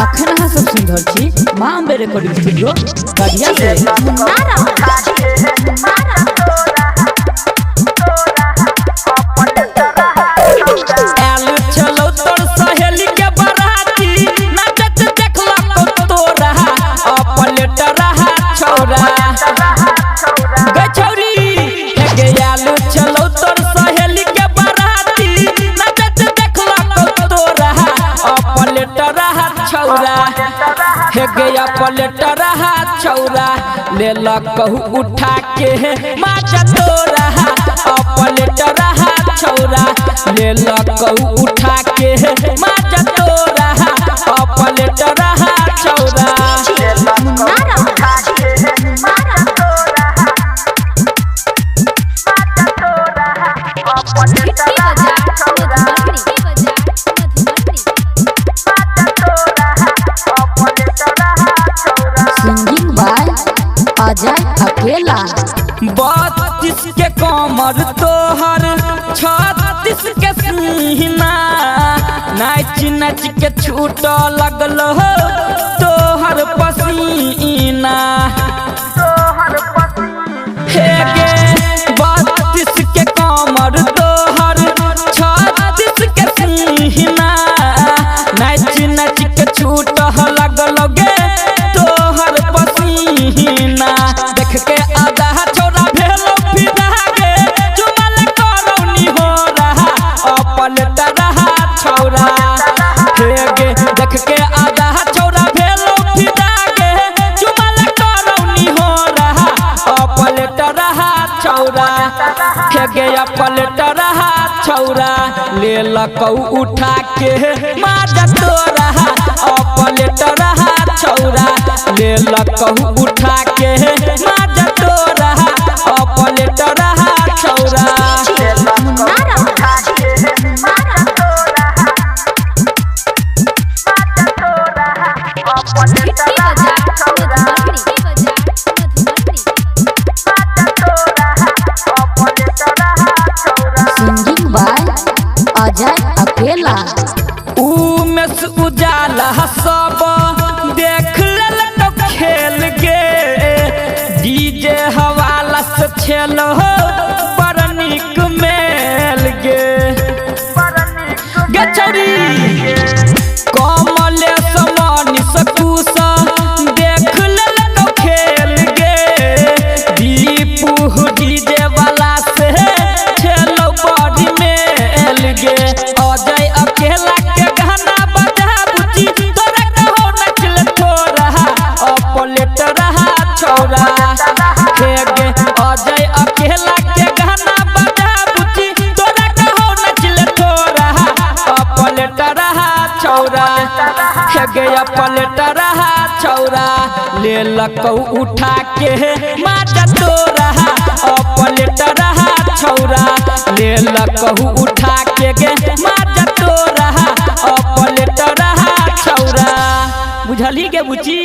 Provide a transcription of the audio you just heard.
अखन अहाँ सब सुंदर छी मां अम्बे रिकॉर्डिंग स्टूडियो बढ़िया से हे गया पलट रहा छौरा ले ला कहू उठा के माचा तोरा पलट रहा छौरा ले ला कहू उठा के माचा तोरा पलट रहा छौरा अजय अकेला 32 के कमर तोहर 36 के सीना नाच नाच के छूट लगल हो तोहर पसीना हे गे 32 के कमर तोहर 36 के सीना नाच नाच के छूट लगल गे तोहर पसीना देख के आधा छोरा भेलो फिदा गे जुमल करौनी हो रहा पलट रहा छौरा हे गे देख के आधा छोरा भेलो फिदा गे जुमल करौनी हो रहा पलट रहा छौरा हे गे पलट रहा छौरा ले लकौ उठा के माजा तोरा पलट रहा छौरा ले लकहू उठा के माजा तोरा पलट रहा छौरा सिंगिंग बाय अजय अकेला उमेश उजाला सब देख लेलक खेल गे डीजे हवाला से छेल हो बड़ निक मेल गे गचरी कमलेश मनीष कुश देख लेलक खेल गे दीपू डीजे वाला से छेल बड़ी मेल गे अजय अकेला के गाना बजा बुची तोरा कहो नचल थोड़ा पलट रहा छौरा हे गे अजय अकेला के गाना बजा बुची तोरा कहो नचल थोड़ा पलट रहा छौरा हे गे पलट रहा छौरा ले लकौ उठा के माचा तोरा पलट रहा छौरा ले लकहू उठा के गे माचा तोरा पलट रहा छौरा बुझली गे बुची।